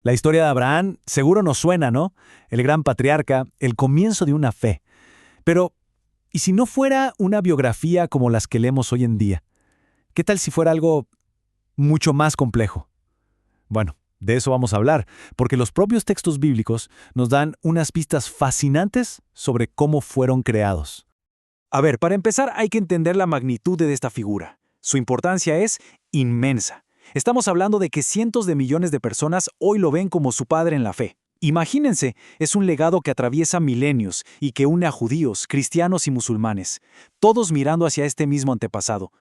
La historia de Abraham seguro nos suena, ¿no? El gran patriarca, el comienzo de una fe. Pero, ¿y si no fuera una biografía como las que leemos hoy en día? ¿Qué tal si fuera algo mucho más complejo? Bueno, de eso vamos a hablar, porque los propios textos bíblicos nos dan unas pistas fascinantes sobre cómo fueron creados. A ver, para empezar hay que entender la magnitud de esta figura. Su importancia es inmensa. Estamos hablando de que cientos de millones de personas hoy lo ven como su padre en la fe. Imagínense, es un legado que atraviesa milenios y que une a judíos, cristianos y musulmanes, todos mirando hacia este mismo antepasado.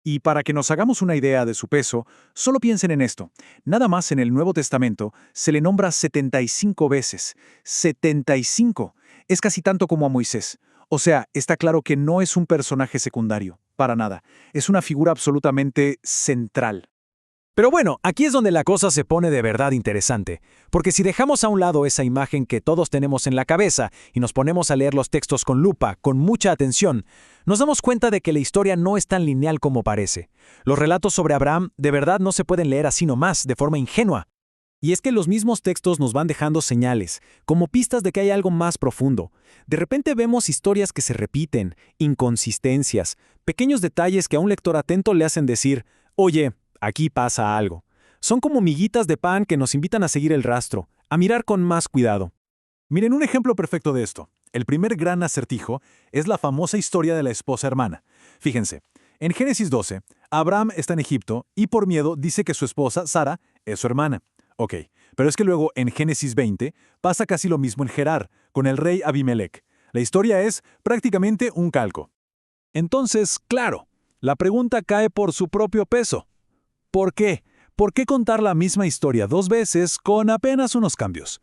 Y para que nos hagamos una idea de su peso, solo piensen en esto. Nada más en el Nuevo Testamento se le nombra 75 veces. 75. Es casi tanto como a Moisés. O sea, está claro que no es un personaje secundario, para nada. Es una figura absolutamente central. Pero bueno, aquí es donde la cosa se pone de verdad interesante, porque si dejamos a un lado esa imagen que todos tenemos en la cabeza y nos ponemos a leer los textos con lupa, con mucha atención, nos damos cuenta de que la historia no es tan lineal como parece. Los relatos sobre Abraham de verdad no se pueden leer así nomás, de forma ingenua. Y es que los mismos textos nos van dejando señales, como pistas de que hay algo más profundo. De repente vemos historias que se repiten, inconsistencias, pequeños detalles que a un lector atento le hacen decir, oye, aquí pasa algo. Son como miguitas de pan que nos invitan a seguir el rastro, a mirar con más cuidado. Miren un ejemplo perfecto de esto. El primer gran acertijo es la famosa historia de la esposa hermana. Fíjense, en Génesis 12, Abraham está en Egipto y por miedo dice que su esposa, Sara, es su hermana. Ok, pero es que luego en Génesis 20 pasa casi lo mismo en Gerar, con el rey Abimelech. La historia es prácticamente un calco. Entonces, claro, la pregunta cae por su propio peso. ¿Por qué? ¿Por qué contar la misma historia dos veces con apenas unos cambios?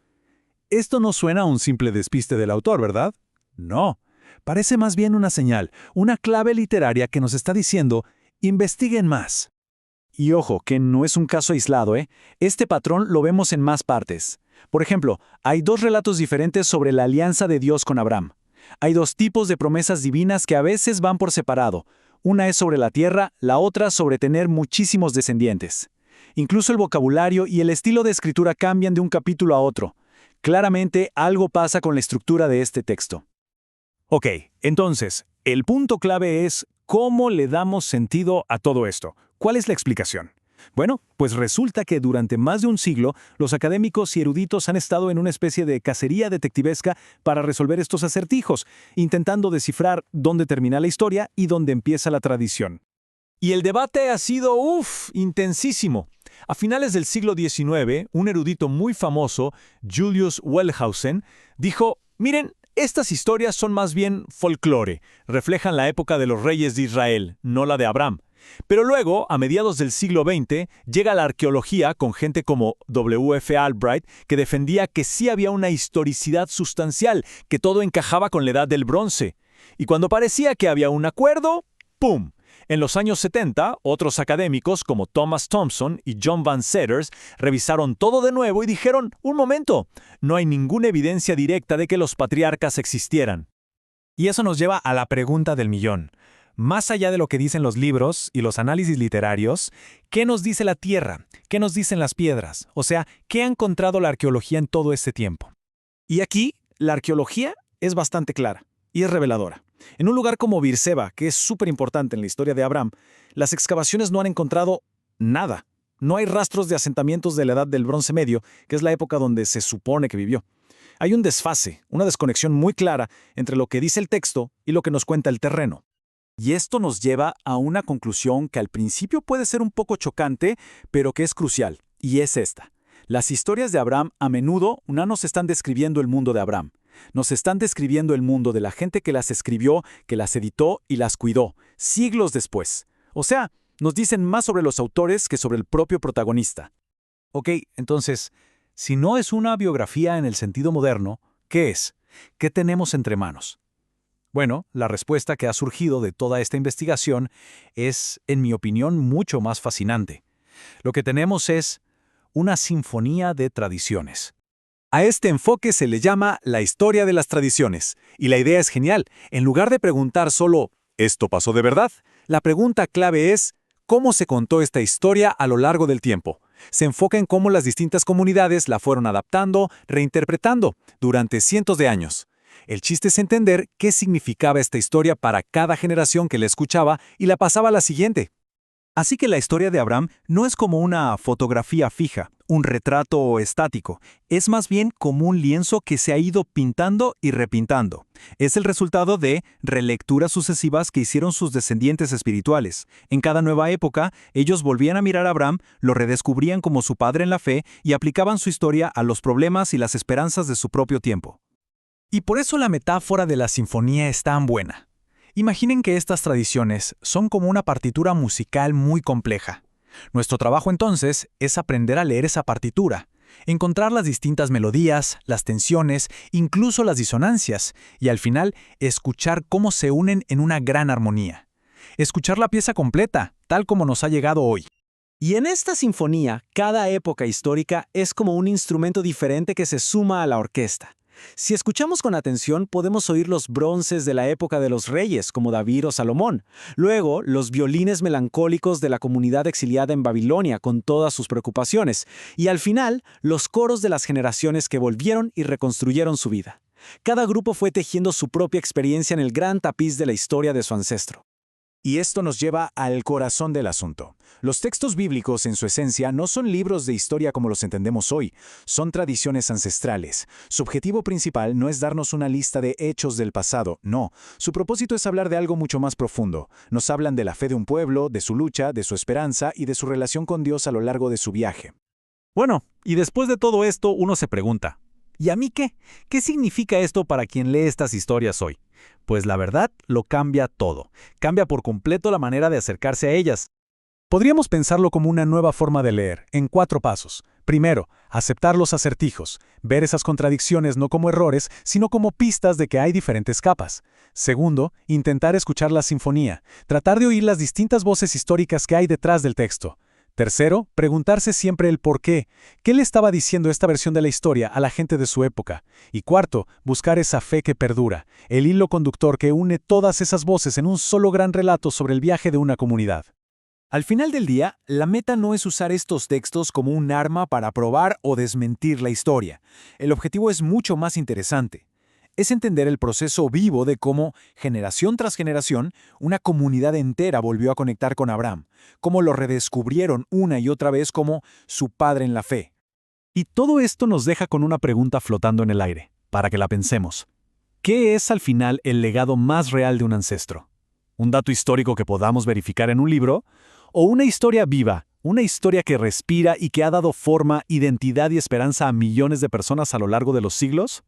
Esto no suena a un simple despiste del autor, ¿verdad? No. Parece más bien una señal, una clave literaria que nos está diciendo, investiguen más. Y ojo, que no es un caso aislado, ¿eh? Este patrón lo vemos en más partes. Por ejemplo, hay dos relatos diferentes sobre la alianza de Dios con Abraham. Hay dos tipos de promesas divinas que a veces van por separado. Una es sobre la tierra, la otra sobre tener muchísimos descendientes. Incluso el vocabulario y el estilo de escritura cambian de un capítulo a otro. Claramente algo pasa con la estructura de este texto. Ok, entonces, el punto clave es cómo le damos sentido a todo esto. ¿Cuál es la explicación? Bueno, pues resulta que durante más de un siglo, los académicos y eruditos han estado en una especie de cacería detectivesca para resolver estos acertijos, intentando descifrar dónde termina la historia y dónde empieza la tradición. Y el debate ha sido, intensísimo. A finales del siglo XIX, un erudito muy famoso, Julius Wellhausen, dijo, miren, estas historias son más bien folclore, reflejan la época de los reyes de Israel, no la de Abraham. Pero luego, a mediados del siglo XX, llega la arqueología con gente como W.F. Albright, que defendía que sí había una historicidad sustancial, que todo encajaba con la edad del bronce. Y cuando parecía que había un acuerdo, ¡pum! En los años 70, otros académicos como Thomas Thompson y John Van Seters revisaron todo de nuevo y dijeron, un momento, no hay ninguna evidencia directa de que los patriarcas existieran. Y eso nos lleva a la pregunta del millón. Más allá de lo que dicen los libros y los análisis literarios, ¿qué nos dice la tierra? ¿Qué nos dicen las piedras? O sea, ¿qué ha encontrado la arqueología en todo este tiempo? Y aquí, la arqueología es bastante clara y es reveladora. En un lugar como Beerseba, que es súper importante en la historia de Abraham, las excavaciones no han encontrado nada. No hay rastros de asentamientos de la edad del Bronce Medio, que es la época donde se supone que vivió. Hay un desfase, una desconexión muy clara entre lo que dice el texto y lo que nos cuenta el terreno. Y esto nos lleva a una conclusión que al principio puede ser un poco chocante, pero que es crucial, y es esta. Las historias de Abraham a menudo no nos están describiendo el mundo de Abraham. Nos están describiendo el mundo de la gente que las escribió, que las editó y las cuidó, siglos después. O sea, nos dicen más sobre los autores que sobre el propio protagonista. Ok, entonces, si no es una biografía en el sentido moderno, ¿qué es? ¿Qué tenemos entre manos? Bueno, la respuesta que ha surgido de toda esta investigación es, en mi opinión, mucho más fascinante. Lo que tenemos es una sinfonía de tradiciones. A este enfoque se le llama la historia de las tradiciones, y la idea es genial. En lugar de preguntar solo, ¿esto pasó de verdad?, la pregunta clave es, ¿cómo se contó esta historia a lo largo del tiempo? Se enfoca en cómo las distintas comunidades la fueron adaptando, reinterpretando, durante cientos de años. El chiste es entender qué significaba esta historia para cada generación que la escuchaba y la pasaba a la siguiente. Así que la historia de Abraham no es como una fotografía fija, un retrato estático, es más bien como un lienzo que se ha ido pintando y repintando. Es el resultado de relecturas sucesivas que hicieron sus descendientes espirituales. En cada nueva época, ellos volvían a mirar a Abraham, lo redescubrían como su padre en la fe y aplicaban su historia a los problemas y las esperanzas de su propio tiempo. Y por eso la metáfora de la sinfonía es tan buena. Imaginen que estas tradiciones son como una partitura musical muy compleja. Nuestro trabajo entonces es aprender a leer esa partitura, encontrar las distintas melodías, las tensiones, incluso las disonancias, y al final escuchar cómo se unen en una gran armonía. Escuchar la pieza completa, tal como nos ha llegado hoy. Y en esta sinfonía, cada época histórica es como un instrumento diferente que se suma a la orquesta. Si escuchamos con atención, podemos oír los bronces de la época de los reyes, como David o Salomón. Luego, los violines melancólicos de la comunidad exiliada en Babilonia, con todas sus preocupaciones. Y al final, los coros de las generaciones que volvieron y reconstruyeron su vida. Cada grupo fue tejiendo su propia experiencia en el gran tapiz de la historia de su ancestro. Y esto nos lleva al corazón del asunto. Los textos bíblicos, en su esencia, no son libros de historia como los entendemos hoy, son tradiciones ancestrales. Su objetivo principal no es darnos una lista de hechos del pasado, no. Su propósito es hablar de algo mucho más profundo. Nos hablan de la fe de un pueblo, de su lucha, de su esperanza y de su relación con Dios a lo largo de su viaje. Bueno, y después de todo esto, uno se pregunta, ¿y a mí qué? ¿Qué significa esto para quien lee estas historias hoy? Pues la verdad lo cambia todo. Cambia por completo la manera de acercarse a ellas. Podríamos pensarlo como una nueva forma de leer, en 4 pasos. Primero, aceptar los acertijos, ver esas contradicciones no como errores, sino como pistas de que hay diferentes capas. Segundo, intentar escuchar la sinfonía, tratar de oír las distintas voces históricas que hay detrás del texto. Tercero, preguntarse siempre el por qué. ¿Qué le estaba diciendo esta versión de la historia a la gente de su época? Y cuarto, buscar esa fe que perdura, el hilo conductor que une todas esas voces en un solo gran relato sobre el viaje de una comunidad. Al final del día, la meta no es usar estos textos como un arma para probar o desmentir la historia. El objetivo es mucho más interesante. Es entender el proceso vivo de cómo, generación tras generación, una comunidad entera volvió a conectar con Abraham, cómo lo redescubrieron una y otra vez como su padre en la fe. Y todo esto nos deja con una pregunta flotando en el aire, para que la pensemos. ¿Qué es al final el legado más real de un ancestro? ¿Un dato histórico que podamos verificar en un libro? ¿O una historia viva, una historia que respira y que ha dado forma, identidad y esperanza a millones de personas a lo largo de los siglos?